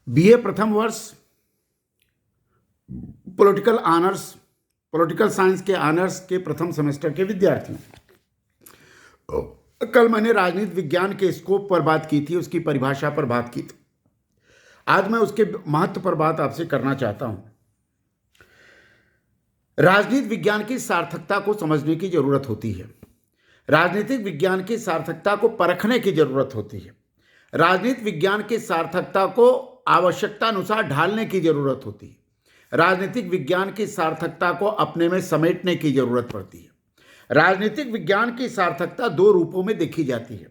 BA प्रथम वर्ष political honours, political science के ऑनर्स के प्रथम सेमेस्टर के विद्यार्थी। कल मैंने राजनीति विज्ञान के स्कोप पर बात की थी, उसकी परिभाषा पर बात की थी। आज मैं उसके महत्व पर बात आपसे करना चाहता हूं। राजनीति विज्ञान की सार्थकता को समझने की जरूरत होती है। राजनीतिक विज्ञान की सार्थकता को परखने की जरूरत होती है। राजनीति विज्ञान की सार्थकता को आवश्यकता अनुसार ढालने की जरूरत होती है। राजनीतिक विज्ञान की सार्थकता को अपने में समेटने की जरूरत पड़ती है। राजनीतिक विज्ञान की सार्थकता दो रूपों में देखी जाती है।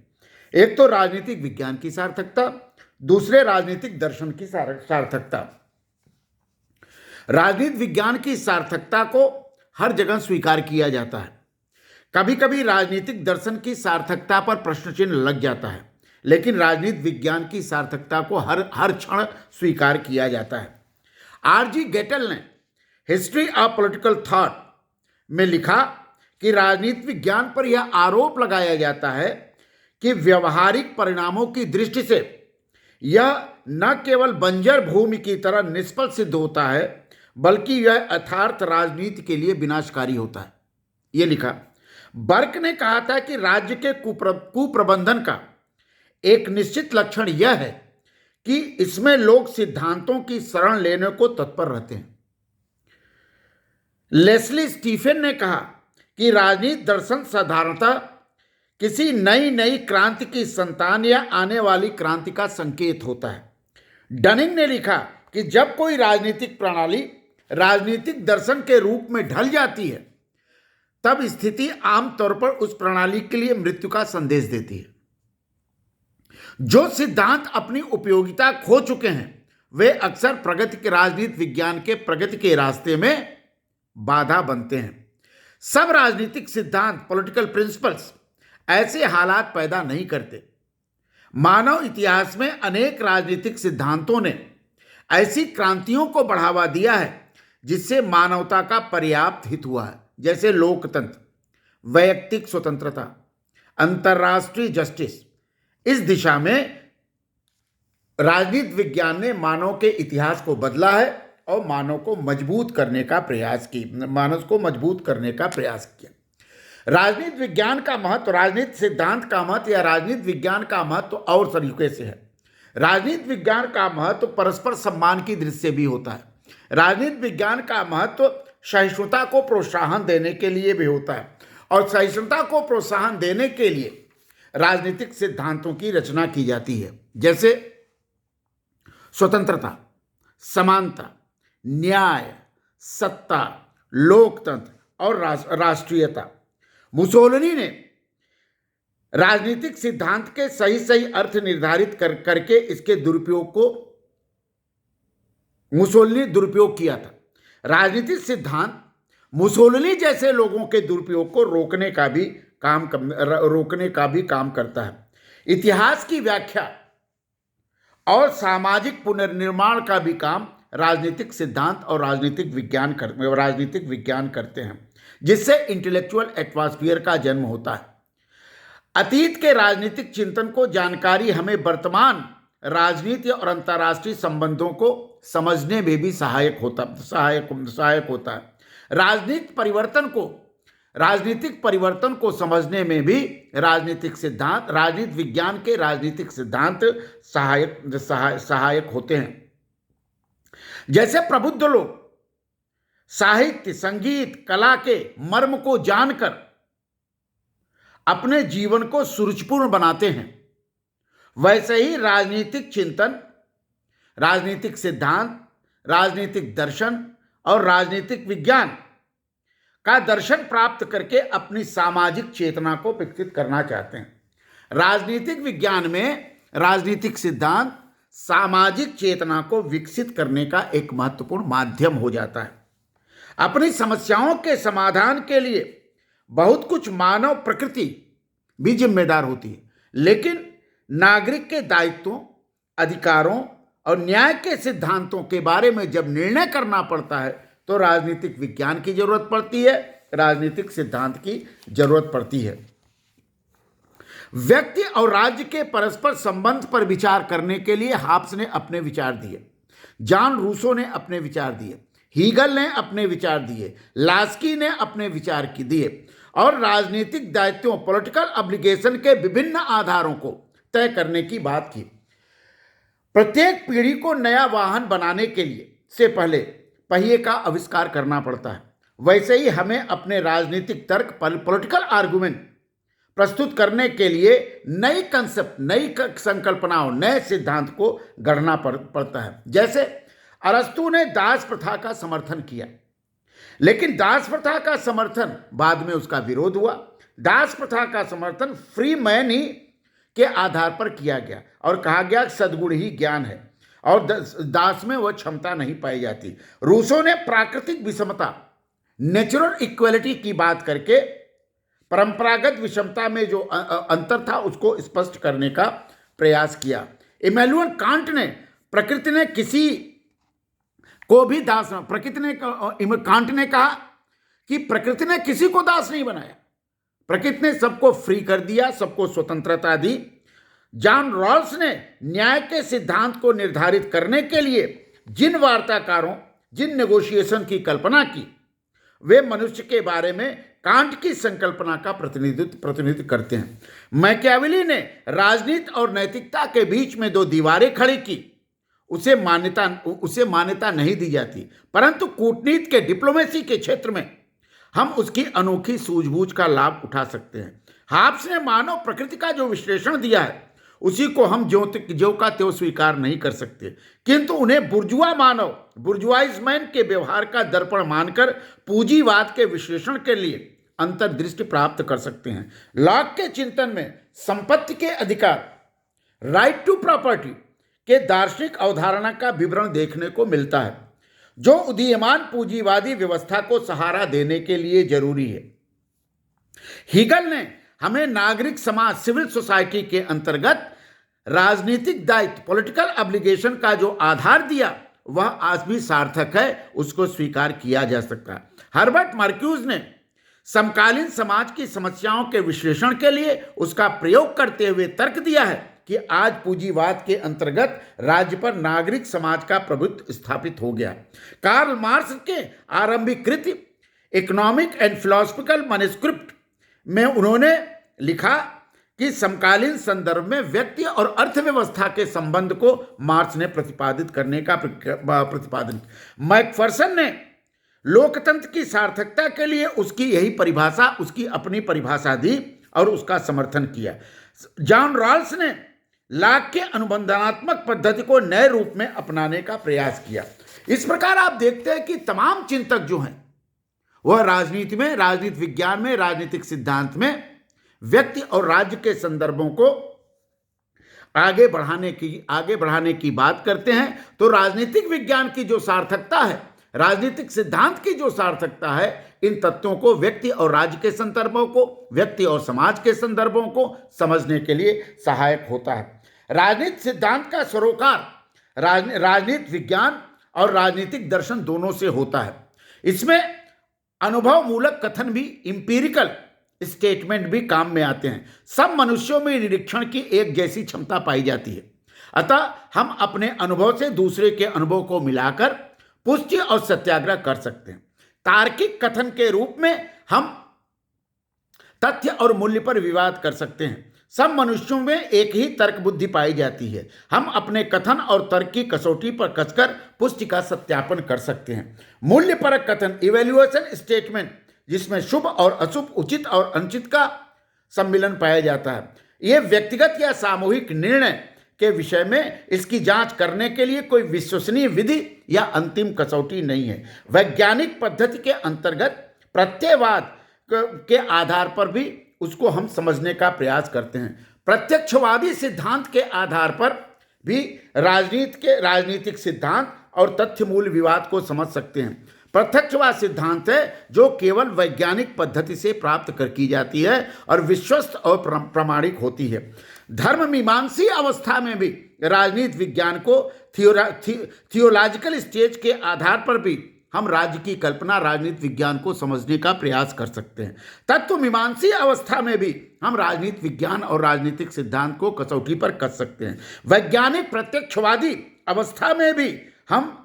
एक तो राजनीतिक विज्ञान की सार्थकता, दूसरे राजनीतिक दर्शन की सार्थकता। राजनीति विज्ञान की सार्थकता को हर जगह स्वीकार किया जाता है। कभी कभी राजनीतिक दर्शन की सार्थकता पर प्रश्न चिन्ह लग जाता है, लेकिन राजनीति विज्ञान की सार्थकता को हर क्षण स्वीकार किया जाता है। आरजी गेटल ने हिस्ट्री ऑफ पॉलिटिकल थॉट में लिखा कि राजनीति विज्ञान पर यह आरोप लगाया जाता है कि व्यवहारिक परिणामों की दृष्टि से यह न केवल बंजर भूमि की तरह निष्फल सिद्ध होता है, बल्कि यह यथार्थ राजनीति के लिए विनाशकारी होता है। यह लिखा। बर्क ने कहा था कि राज्य के कुप्रबंधन का एक निश्चित लक्षण यह है कि इसमें लोग सिद्धांतों की शरण लेने को तत्पर रहते हैं। लेस्ली स्टीफेन ने कहा कि राजनीति दर्शन साधारणतः किसी नई क्रांति की संतान या आने वाली क्रांति का संकेत होता है। डनिंग ने लिखा कि जब कोई राजनीतिक प्रणाली राजनीतिक दर्शन के रूप में ढल जाती है, तब स्थिति आमतौर पर उस प्रणाली के लिए मृत्यु का संदेश देती है। जो सिद्धांत अपनी उपयोगिता खो चुके हैं, वे अक्सर प्रगति के राजनीति विज्ञान के प्रगति के रास्ते में बाधा बनते हैं। सब राजनीतिक सिद्धांत, पॉलिटिकल प्रिंसिपल्स, ऐसे हालात पैदा नहीं करते। मानव इतिहास में अनेक राजनीतिक सिद्धांतों ने ऐसी क्रांतियों को बढ़ावा दिया है जिससे मानवता का पर्याप्त हित हुआ है, जैसे लोकतंत्र, वैयक्तिक स्वतंत्रता, अंतर्राष्ट्रीय जस्टिस। इस दिशा में राजनीति विज्ञान ने मानव के इतिहास को बदला है और मानव को मजबूत करने का प्रयास किया। राजनीति विज्ञान का महत्व, राजनीति सिद्धांत का महत्व या राजनीति विज्ञान का महत्व और तरीके से है। राजनीति विज्ञान का महत्व परस्पर सम्मान की दृष्टि से भी होता है। राजनीति विज्ञान का महत्व सहिष्णुता को प्रोत्साहन देने के लिए भी होता है, और सहिष्णुता को प्रोत्साहन देने के लिए राजनीतिक सिद्धांतों की रचना की जाती है, जैसे स्वतंत्रता, समानता, न्याय, सत्ता, लोकतंत्र और राष्ट्रीयता। मुसोलिनी ने राजनीतिक सिद्धांत के सही अर्थ निर्धारित करके इसके मुसोलिनी दुरुपयोग किया था। राजनीतिक सिद्धांत मुसोलिनी जैसे लोगों के दुरुपयोग को रोकने का भी काम करता है। इतिहास की व्याख्या और सामाजिक पुनर्निर्माण का भी काम राजनीतिक सिद्धांत और राजनीतिक विज्ञान करते हैं, जिससे इंटेलेक्चुअल एटमॉस्फेयर का जन्म होता है। अतीत के राजनीतिक चिंतन को जानकारी हमें वर्तमान राजनीति और अंतर्राष्ट्रीय संबंधों को समझने में भी सहायक होता है। राजनीतिक परिवर्तन को समझने में भी राजनीति विज्ञान के राजनीतिक सिद्धांत सहायक होते हैं। जैसे प्रबुद्ध लोग साहित्य, संगीत, कला के मर्म को जानकर अपने जीवन को सुरुचिपूर्ण बनाते हैं, वैसे ही राजनीतिक चिंतन, राजनीतिक सिद्धांत, राजनीतिक दर्शन और राजनीतिक विज्ञान का दर्शन प्राप्त करके अपनी सामाजिक चेतना को विकसित करना चाहते हैं। राजनीतिक विज्ञान में राजनीतिक सिद्धांत सामाजिक चेतना को विकसित करने का एक महत्वपूर्ण माध्यम हो जाता है। अपनी समस्याओं के समाधान के लिए बहुत कुछ मानव प्रकृति भी जिम्मेदार होती है, लेकिन नागरिक के दायित्वों, अधिकारों और न्याय के सिद्धांतों के बारे में जब निर्णय करना पड़ता है, तो राजनीतिक विज्ञान की जरूरत पड़ती है, राजनीतिक सिद्धांत की जरूरत पड़ती है। व्यक्ति और राज्य के परस्पर संबंध पर विचार करने के लिए हाब्स ने अपने विचार दिए, जॉन रूसो ने अपने विचार दिए, हीगल ने अपने विचार दिए, लास्की ने अपने विचार की दिए और राजनीतिक दायित्वों पॉलिटिकल ऑब्लिगेशन के विभिन्न आधारों को तय करने की बात की। प्रत्येक पीढ़ी को नया वाहन बनाने के लिए से पहले पहिए का आविष्कार करना पड़ता है। वैसे ही हमें अपने राजनीतिक तर्क पॉलिटिकल आर्गुमेंट प्रस्तुत करने के लिए नई कंसेप्ट, नई संकल्पनाओं, नए सिद्धांत को गढ़ना पड़ता है। जैसे अरस्तु ने दास प्रथा का समर्थन किया, लेकिन दास प्रथा का समर्थन बाद में उसका विरोध हुआ। दास प्रथा का समर्थन फ्री मैन ही के आधार पर किया गया और कहा गया सद्गुण ही ज्ञान है और दास में वह क्षमता नहीं पाई जाती। रूसो ने प्राकृतिक विषमता, नेचुरल इक्वलिटी की बात करके परंपरागत विषमता में जो अंतर था उसको स्पष्ट करने का प्रयास किया। इमैनुअल कांट ने प्रकृति ने किसी को भी दास, कांट ने कहा कि प्रकृति ने किसी को दास नहीं बनाया, प्रकृति ने सबको फ्री कर दिया, सबको स्वतंत्रता दी। जॉन रॉल्स ने न्याय के सिद्धांत को निर्धारित करने के लिए जिन वार्ताकारों, जिन नेगोशिएशन की कल्पना की, वे मनुष्य के बारे में कांट की संकल्पना का प्रतिनिधित्व करते हैं। मैकियावेली ने राजनीति और नैतिकता के बीच में दो दीवारें खड़ी की, उसे मान्यता नहीं दी जाती, परंतु कूटनीति के, डिप्लोमेसी के क्षेत्र में हम उसकी अनोखी सूझबूझ का लाभ उठा सकते हैं। हाब्स ने मानव प्रकृति का जो विश्लेषण दिया है उसी को हम ज्यों का त्यों स्वीकार नहीं कर सकते, किंतु उन्हें बुर्जुआ मानव, बुर्जुआइज मैन के व्यवहार का दर्पण मानकर पूंजीवाद के विश्लेषण के लिए अंतर्दृष्टि प्राप्त कर सकते हैं। लॉक के चिंतन में संपत्ति के अधिकार, राइट टू प्रॉपर्टी के दार्शनिक अवधारणा का विवरण देखने को मिलता है, जो उदीयमान पूंजीवादी व्यवस्था को सहारा देने के लिए जरूरी है। हीगल ने हमें नागरिक समाज, सिविल सोसाइटी के अंतर्गत राजनीतिक दायित्व, पॉलिटिकल ऑब्लिगेशन का जो आधार दिया वह आज भी सार्थक है, उसको स्वीकार किया जा सकता है। हर्बर्ट मार्क्यूज ने समकालीन समाज की समस्याओं के विश्लेषण के लिए उसका प्रयोग करते हुए तर्क दिया है कि आज पूंजीवाद के अंतर्गत राज्य पर नागरिक समाज का प्रभुत्व स्थापित हो गया। कार्ल मार्क्स के आरंभिक कृति इकोनॉमिक एंड फिलोसॉफिकल मैन्युस्क्रिप्ट में उन्होंने लिखा कि समकालीन संदर्भ में व्यक्ति और अर्थव्यवस्था के संबंध को मार्क्स ने प्रतिपादित करने का प्रतिपादन। मैकफर्सन ने लोकतंत्र की सार्थकता के लिए उसकी यही परिभाषा, उसकी अपनी परिभाषा दी और उसका समर्थन किया। जॉन रॉल्स ने लॉक के अनुबंधात्मक पद्धति को नए रूप में अपनाने का प्रयास किया। इस प्रकार आप देखते हैं कि तमाम चिंतक जो हैं वह राजनीति में, राजनीति विज्ञान में, राजनीतिक सिद्धांत में व्यक्ति और राज्य के संदर्भों को आगे बढ़ाने की बात करते हैं। तो राजनीतिक विज्ञान की जो सार्थकता है, राजनीतिक सिद्धांत की जो सार्थकता है, इन तत्वों को व्यक्ति और राज्य के संदर्भों को, व्यक्ति और समाज के संदर्भों को समझने के लिए सहायक होता है। राजनीतिक सिद्धांत का सरोकार राजनीतिक विज्ञान और राजनीतिक दर्शन दोनों से होता है। इसमें अनुभव मूलक कथन भी, इंपीरिकल स्टेटमेंट भी काम में आते हैं। सब मनुष्यों में निरीक्षण की एक जैसी क्षमता पाई जाती है, अतः हम अपने अनुभव से दूसरे के अनुभव को मिलाकर पुष्टि और सत्याग्रह कर सकते हैं। तार्किक कथन के रूप में हम तथ्य और मूल्य पर विवाद कर सकते हैं। सब मनुष्यों में एक ही तर्क बुद्धि पाई जाती है। हम अपने कथन और तर्क की कसौटी पर कसकर पुष्टि का सत्यापन कर सकते हैं। मूल्यपरक कथन, इवैल्यूएशन स्टेटमेंट, जिसमें शुभ और अशुभ, उचित और अनुचित का सम्मिलन पाया जाता है। यह व्यक्तिगत या सामूहिक निर्णय के विषय में इसकी जांच करने के लिए कोई विश्वसनीय विधि या अंतिम कसौटी नहीं है। वैज्ञानिक पद्धति के अंतर्गत प्रत्ययवाद के आधार पर भी उसको हम समझने का प्रयास करते हैं। प्रत्यक्षवादी सिद्धांत के आधार पर भी राजनीतिक सिद्धांत और तथ्य मूल विवाद को समझ सकते हैं। प्रत्यक्षवाद सिद्धांत है जो केवल वैज्ञानिक पद्धति से प्राप्त की जाती है और विश्वस्त और प्रामाणिक होती है। धर्म मीमांसी अवस्था में भी राजनीति विज्ञान को थियोलॉजिकल स्टेज के आधार पर भी हम राज्य की कल्पना राजनीति विज्ञान को समझने का प्रयास कर सकते हैं। तत्व मीमांसी अवस्था में भी हम राजनीति विज्ञान और राजनीतिक सिद्धांत को कसौटी पर कस सकते हैं। वैज्ञानिक प्रत्यक्षवादी अवस्था में भी हम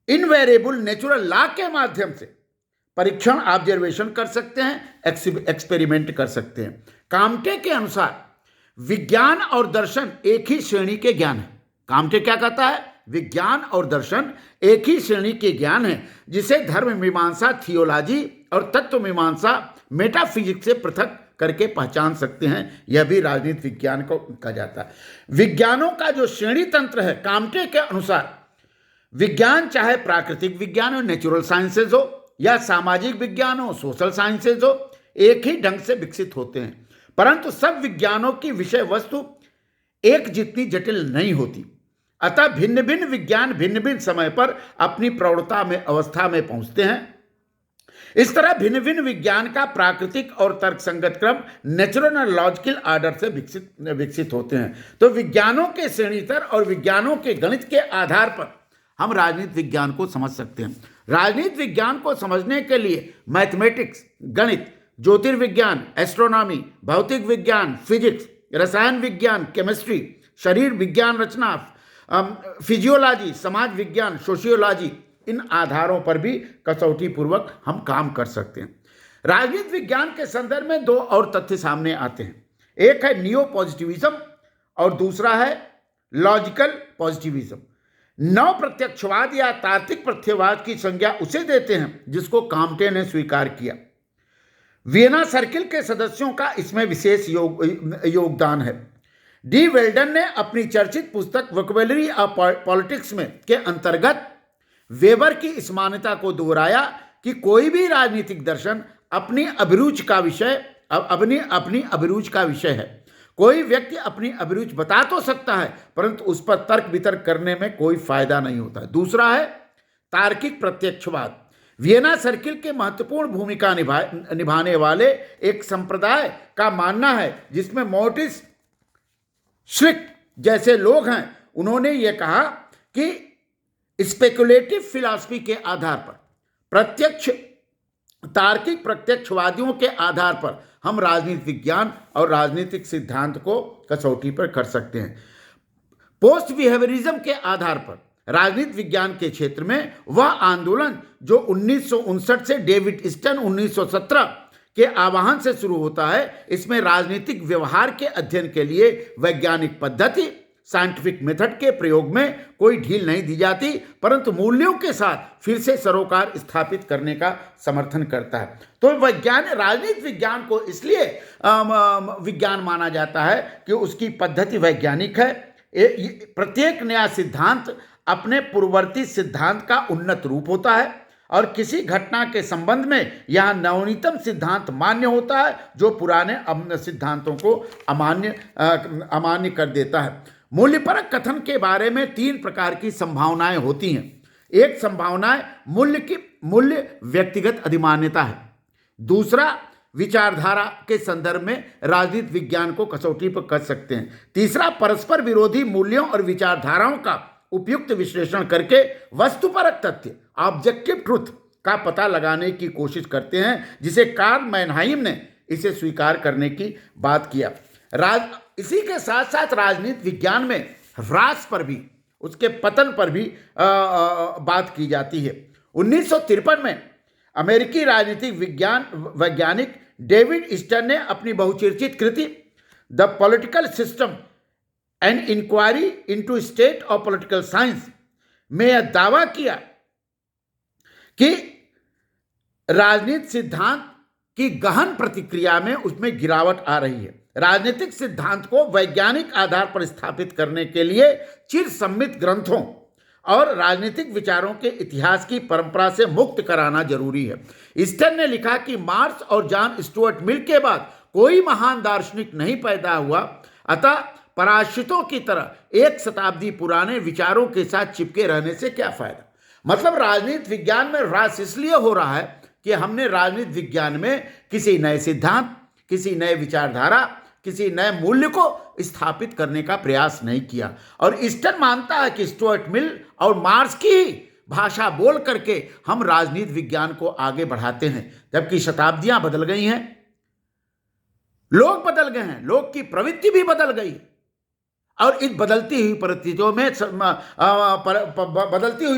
इनवेरिएबल नेचुरल लॉ के माध्यम से परीक्षण ऑब्जर्वेशन कर सकते हैं, एक्सपेरिमेंट कर सकते हैं। काम्टे के अनुसार विज्ञान और दर्शन एक ही श्रेणी के ज्ञान है। काम्टे क्या कहता है? विज्ञान और दर्शन एक ही श्रेणी के ज्ञान है, जिसे धर्म मीमांसा थियोलॉजी और तत्व मीमांसा मेटाफिजिक्स से पृथक करके पहचान सकते हैं। यह भी राजनीति विज्ञान को कहा जाता है। विज्ञानों का जो श्रेणी तंत्र है, काम्टे के अनुसार विज्ञान चाहे प्राकृतिक विज्ञान हो, नेचुरल साइंसेज हो, या सामाजिक विज्ञान हो, सोशल साइंसेज हो, एक ही ढंग से विकसित होते हैं। परंतु सब विज्ञानों की विषय वस्तु एक जितनी जटिल नहीं होती। अतः भिन्न भिन्न विज्ञान भिन्न भिन्न समय पर अपनी प्रौढ़ता में अवस्था में पहुंचते हैं। इस तरह भिन्न भिन्न विज्ञान का प्राकृतिक और तर्कसंगत क्रम नेचुरल और लॉजिकल आर्डर से विकसित होते हैं। तो विज्ञानों के श्रेणीतर और विज्ञानों के गणित के आधार पर हम राजनीति विज्ञान को समझ सकते हैं। राजनीति विज्ञान को समझने के लिए मैथमेटिक्स, गणित, ज्योतिर्विज्ञान, एस्ट्रोनॉमी, भौतिक विज्ञान, फिजिक्स, रसायन विज्ञान, केमिस्ट्री, शरीर विज्ञान रचना, फिजियोलॉजी, समाज विज्ञान, सोशियोलॉजी, इन आधारों पर भी कसौटी पूर्वक हम काम कर सकते हैं। राजनीति विज्ञान के संदर्भ में दो और तथ्य सामने आते हैं। एक है नियो पॉजिटिविज्म और दूसरा है लॉजिकल पॉजिटिविज्म। नव प्रत्यक्षवाद या तार्किक प्रत्ययवाद की संज्ञा उसे देते हैं जिसको काम्टे ने स्वीकार किया। वियना सर्किल के सदस्यों का इसमें विशेष योगदान है। डी वेल्डन ने अपनी चर्चित पुस्तक वोकैबुलरी ऑफ पॉलिटिक्स में के अंतर्गत वेबर की इस मान्यता को दोहराया कि कोई भी राजनीतिक दर्शन अपनी अभिरुचि का विषय है। कोई व्यक्ति अपनी अभिरुचि बता तो सकता है, परंतु उस पर तर्क वितर्क करने में कोई फायदा नहीं होता। दूसरा है तार्किक प्रत्यक्षवाद। वियना सर्किल के महत्वपूर्ण भूमिका निभाने वाले एक संप्रदाय का मानना है जिसमें मोर्टिस श्लिक जैसे लोग हैं। उन्होंने ये कहा कि स्पेकुलेटिव फिलॉसफी के आधार पर तार्किक प्रत्यक्षवादियों के आधार पर हम राजनीति विज्ञान और राजनीतिक सिद्धांत को कसौटी पर कर सकते हैं। पोस्ट बिहेवियरिज्म के आधार पर राजनीति विज्ञान के क्षेत्र में वह आंदोलन जो 1959 से डेविड स्टन 1917 के आह्वान से शुरू होता है, इसमें राजनीतिक व्यवहार के अध्ययन के लिए वैज्ञानिक पद्धति, साइंटिफिक मेथड के प्रयोग में कोई ढील नहीं दी जाती, परंतु मूल्यों के साथ फिर से सरोकार स्थापित करने का समर्थन करता है। तो राजनीति विज्ञान को इसलिए विज्ञान माना जाता है कि उसकी पद्धति वैज्ञानिक है। प्रत्येक नया सिद्धांत अपने पूर्ववर्ती सिद्धांत का उन्नत रूप होता है और किसी घटना के संबंध में यह नवनीतम सिद्धांत मान्य होता है जो पुराने सिद्धांतों को अमान्य कर देता है। मूल्यपरक कथन के बारे में तीन प्रकार की संभावनाएं होती हैं। एक संभावना मूल्य व्यक्तिगत अधिमान्यता है। दूसरा विचारधारा के संदर्भ में राजनीति विज्ञान को कसौटी पर कर सकते हैं। तीसरा परस्पर विरोधी मूल्यों और विचारधाराओं का उपयुक्त विश्लेषण करके वस्तुपरक तथ्य ऑब्जेक्टिव ट्रुथ का पता लगाने की कोशिश करते हैं, जिसे कार्ल मैनहाइम ने इसे स्वीकार करने की बात किया। इसी के साथ साथ राजनीति विज्ञान में ह्रास पर भी, उसके पतन पर भी बात की जाती है। 1953 में अमेरिकी राजनीतिक वैज्ञानिक डेविड स्टन ने अपनी बहुचर्चित कृति the political system an inquiry into state of political science में यह दावा किया कि राजनीतिक सिद्धांत की गहन प्रतिक्रिया में उसमें गिरावट आ रही है। राजनीतिक सिद्धांत को वैज्ञानिक आधार पर स्थापित करने के लिए चिर सम्मित ग्रंथों और राजनीतिक विचारों के इतिहास की परंपरा से मुक्त कराना जरूरी है। स्टन ने लिखा कि मार्क्स और जॉन स्टुअर्ट मिल के बाद कोई महान दार्शनिक नहीं पैदा हुआ, अतः पराश्रितों की तरह एक शताब्दी पुराने विचारों के साथ चिपके रहने से क्या फायदा। मतलब राजनीति विज्ञान में ह्रास इसलिए हो रहा है कि हमने राजनीति विज्ञान में किसी नए सिद्धांत, किसी नए विचारधारा, किसी नए मूल्य को स्थापित करने का प्रयास नहीं किया। और स्टन मानता है कि स्टुअर्ट मिल और मार्क्स की भाषा बोल करके हम राजनीति विज्ञान को आगे बढ़ाते हैं, जबकि शताब्दियां बदल गई हैं, लोग बदल गए हैं, लोग की प्रवृत्ति भी बदल गई। और इन बदलती हुई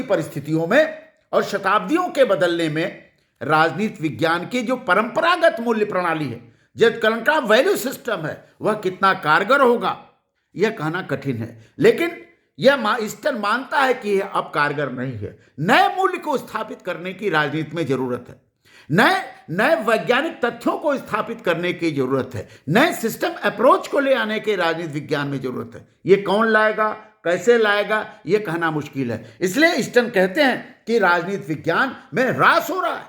परिस्थितियों में और शताब्दियों के बदलने में राजनीति विज्ञान की जो परंपरागत मूल्य प्रणाली है, जो करंट वैल्यू सिस्टम है, वह कितना कारगर होगा यह कहना कठिन है। लेकिन यह ईस्टर्न मानता है कि यह अब कारगर नहीं है। नए मूल्य को स्थापित करने की राजनीति में जरूरत है, नए वैज्ञानिक तथ्यों को स्थापित करने की जरूरत है, नए सिस्टम अप्रोच को ले आने के राजनीति विज्ञान में जरूरत है। ये कौन लाएगा, कैसे लाएगा, ये कहना मुश्किल है। इसलिए ईस्टर्न कहते हैं कि राजनीति विज्ञान में ह्रास हो रहा है,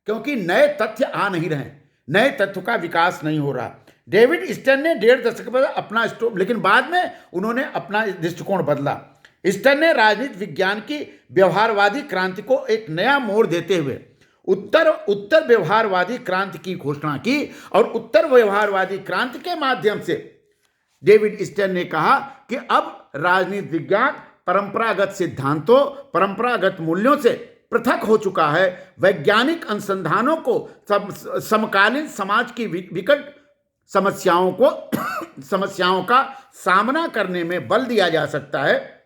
क्योंकि नए तथ्य आ नहीं रहे, नए तथ्यों का विकास नहीं हो रहा। डेविड ईस्टर्न ने 1.5 दशक बाद अपना लेकिन बाद में उन्होंने अपना दृष्टिकोण बदला। ईस्टर्न ने राजनीति विज्ञान की व्यवहारवादी क्रांति को एक नया मोड़ देते हुए उत्तर व्यवहारवादी क्रांति की घोषणा की, और उत्तर व्यवहारवादी क्रांति के माध्यम से डेविड ईस्टर्न ने कहा कि अब राजनीति विज्ञान परंपरागत सिद्धांतों, परंपरागत मूल्यों से पृथक हो चुका है। वैज्ञानिक अनुसंधानों को समकालीन समाज की विकट समस्याओं का सामना करने में बल दिया जा सकता है।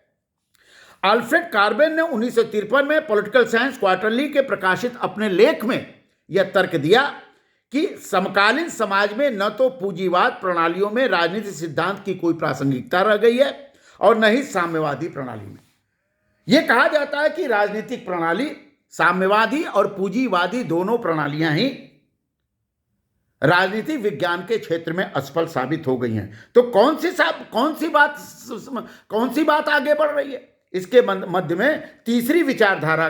अल्फ्रेड कार्बेन ने 1953 में पॉलिटिकल साइंस क्वार्टरली के प्रकाशित अपने लेख में यह तर्क दिया कि समकालीन समाज में न तो पूंजीवाद प्रणालियों में राजनीतिक सिद्धांत की कोई प्रासंगिकता रह गई है और न ही साम्यवादी प्रणाली में। यह कहा जाता है कि राजनीतिक प्रणाली साम्यवादी और पूंजीवादी दोनों प्रणालियां ही राजनीतिक विज्ञान के क्षेत्र में असफल साबित हो गई हैं। तो कौन सी बात आगे बढ़ रही है? इसके मध्य में तीसरी विचारधारा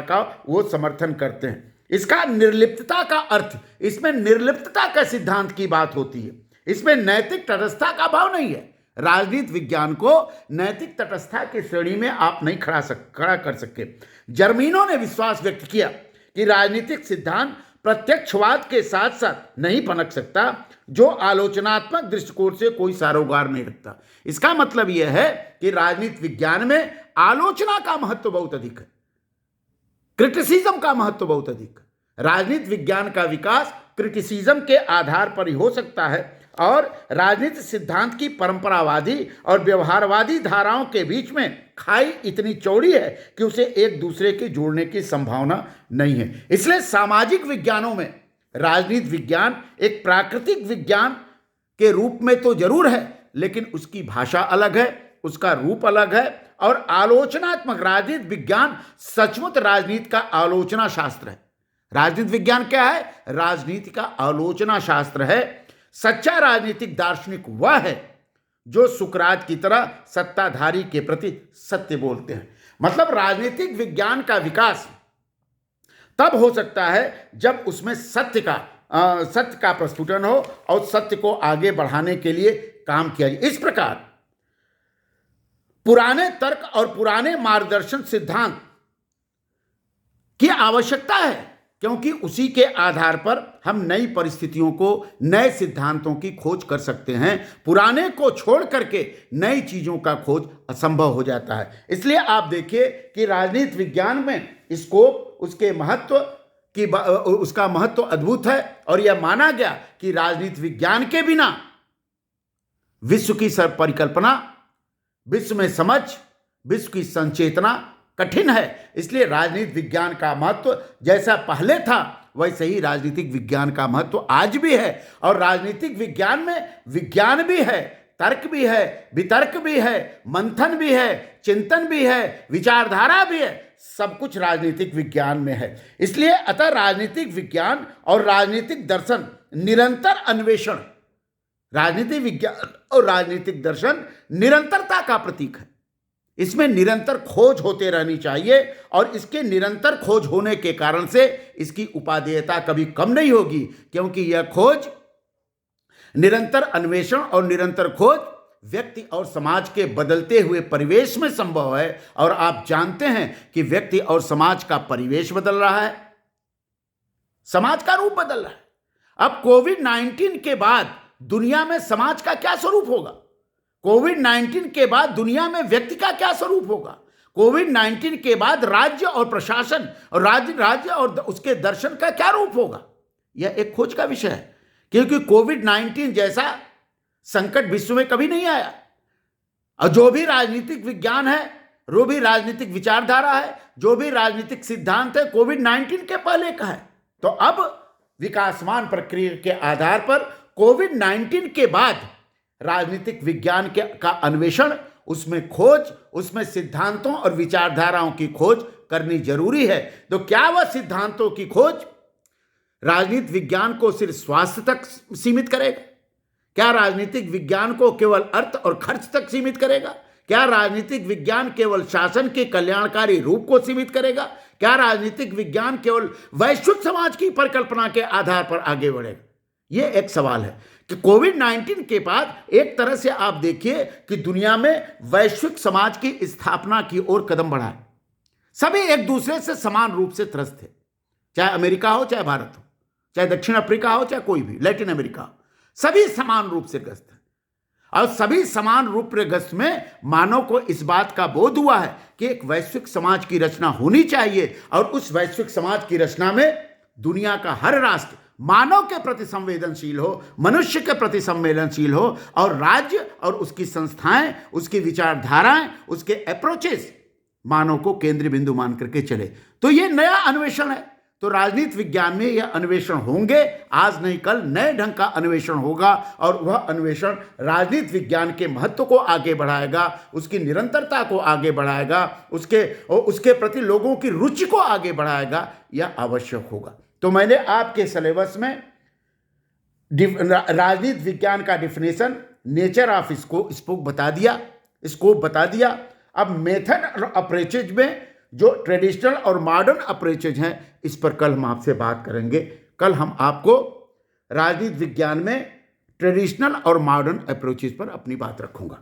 का वो समर्थन करते हैं। इसका निर्लिप्तता का अर्थ, इसमें निर्लिप्तता का सिद्धांत की बात होती है, इसमें नैतिक तटस्थता का भाव नहीं है। राजनीति विज्ञान को नैतिक तटस्थता की श्रेणी में आप नहीं खड़ा कर सकते। जर्मीनो ने विश्वास व्यक्त किया कि राजनीतिक सिद्धांत प्रत्यक्षवाद के साथ साथ नहीं पनप सकता जो आलोचनात्मक दृष्टिकोण से कोई सरोकार नहीं रखता। इसका मतलब यह है कि राजनीति विज्ञान में आलोचना का महत्व बहुत अधिक है, क्रिटिसिज्म का महत्व बहुत अधिक है। राजनीति विज्ञान का विकास क्रिटिसिज्म के आधार पर ही हो सकता है, और राजनीतिक सिद्धांत की परंपरावादी और व्यवहारवादी धाराओं के बीच में खाई इतनी चौड़ी है कि उसे एक दूसरे के जोड़ने की संभावना नहीं है। इसलिए सामाजिक विज्ञानों में राजनीति विज्ञान एक प्राकृतिक विज्ञान के रूप में तो जरूर है, लेकिन उसकी भाषा अलग है, उसका रूप अलग है। और आलोचनात्मक राजनीति विज्ञान सचमुच राजनीति का आलोचना शास्त्र है। राजनीति विज्ञान क्या है? राजनीति का आलोचना शास्त्र है। सच्चा राजनीतिक दार्शनिक वह है जो सुकरात की तरह सत्ताधारी के प्रति सत्य बोलते हैं। मतलब राजनीतिक विज्ञान का विकास तब हो सकता है जब उसमें सत्य का प्रस्फुटन हो और सत्य को आगे बढ़ाने के लिए काम किया जाए। इस प्रकार पुराने तर्क और पुराने मार्गदर्शन सिद्धांत की आवश्यकता है, क्योंकि उसी के आधार पर हम नई परिस्थितियों को, नए सिद्धांतों की खोज कर सकते हैं। पुराने को छोड़ करके नई चीजों का खोज असंभव हो जाता है। इसलिए आप देखिए कि राजनीति विज्ञान में स्कोप, उसका महत्व अद्भुत है, और यह माना गया कि राजनीति विज्ञान के बिना विश्व की परिकल्पना, विश्व में समझ, विश्व की संचेतना कठिन है। इसलिए राजनीति विज्ञान का महत्व जैसा पहले था वैसे ही राजनीतिक विज्ञान का महत्व आज भी है। और राजनीतिक विज्ञान में विज्ञान भी है, तर्क भी है, वितर्क भी है, मंथन भी है, चिंतन भी है, विचारधारा भी है, सब कुछ राजनीतिक विज्ञान में है। इसलिए अतः राजनीतिक विज्ञान और राजनीतिक दर्शन निरंतर अन्वेषण, राजनीतिक विज्ञान और राजनीतिक दर्शन निरंतरता का प्रतीक है। इसमें निरंतर खोज होते रहनी चाहिए, और इसके निरंतर खोज होने के कारण से इसकी उपादेयता कभी कम नहीं होगी, क्योंकि यह खोज, निरंतर अन्वेषण और निरंतर खोज व्यक्ति और समाज के बदलते हुए परिवेश में संभव है। और आप जानते हैं कि व्यक्ति और समाज का परिवेश बदल रहा है, समाज का रूप बदल रहा है। अब कोविड-19 के बाद दुनिया में समाज का क्या स्वरूप होगा? कोविड-19 के बाद दुनिया में व्यक्ति का क्या स्वरूप होगा? कोविड 19 के बाद राज्य और प्रशासन और राज्य और उसके दर्शन का क्या रूप होगा, यह एक खोज का विषय है। क्योंकि कोविड 19 जैसा संकट विश्व में कभी नहीं आया। और जो भी राजनीतिक विज्ञान है, जो भी राजनीतिक विचारधारा है, जो भी राजनीतिक सिद्धांत है, कोविड 19 के पहले का है। तो अब विकासमान प्रक्रिया के आधार पर कोविड 19 के बाद राजनीतिक विज्ञान का अन्वेषण, उसमें खोज, उसमें सिद्धांतों और विचारधाराओं की खोज करनी जरूरी है। तो क्या वह सिद्धांतों की खोज राजनीतिक विज्ञान को सिर्फ स्वास्थ्य तक सीमित करेगा? क्या राजनीतिक विज्ञान को केवल अर्थ और खर्च तक सीमित करेगा? क्या राजनीतिक विज्ञान केवल शासन के कल्याणकारी रूप को सीमित करेगा? क्या राजनीतिक विज्ञान केवल वैश्विक समाज की परिकल्पना के आधार पर आगे बढ़ेगा? यह एक सवाल है कि कोविड 19 के बाद एक तरह से आप देखिए कि दुनिया में वैश्विक समाज की स्थापना की ओर कदम बढ़ा है। सभी एक दूसरे से समान रूप से त्रस्त थे, चाहे अमेरिका हो, चाहे भारत हो, चाहे दक्षिण अफ्रीका हो, चाहे कोई भी लैटिन अमेरिका हो, सभी समान रूप से ग्रस्त हैं। और सभी समान रूप से ग्रस्त में मानव को इस बात का बोध हुआ है कि एक वैश्विक समाज की रचना होनी चाहिए, और उस वैश्विक समाज की रचना में दुनिया का हर राष्ट्र मानव के प्रति संवेदनशील हो, मनुष्य के प्रति संवेदनशील हो, और राज्य और उसकी संस्थाएं, उसकी विचारधाराएं, उसके अप्रोचेस मानव को केंद्र बिंदु मान करके चले। तो ये नया अन्वेषण है। तो राजनीति विज्ञान में यह अन्वेषण होंगे, आज नहीं कल नए ढंग का अन्वेषण होगा, और वह अन्वेषण राजनीति विज्ञान के महत्व को आगे बढ़ाएगा, उसकी निरंतरता को आगे बढ़ाएगा, उसके प्रति लोगों की रुचि को आगे बढ़ाएगा। यह आवश्यक होगा। तो मैंने आपके सिलेबस में राजनीति विज्ञान का डिफिनेशन, नेचर ऑफ स्कोप बता दिया। अब मेथड और अप्रोचेज में जो ट्रेडिशनल और मॉडर्न अप्रोचेज हैं, इस पर कल हम आपसे बात करेंगे। कल हम आपको राजनीति विज्ञान में ट्रेडिशनल और मॉडर्न अप्रोचेज पर अपनी बात रखूंगा।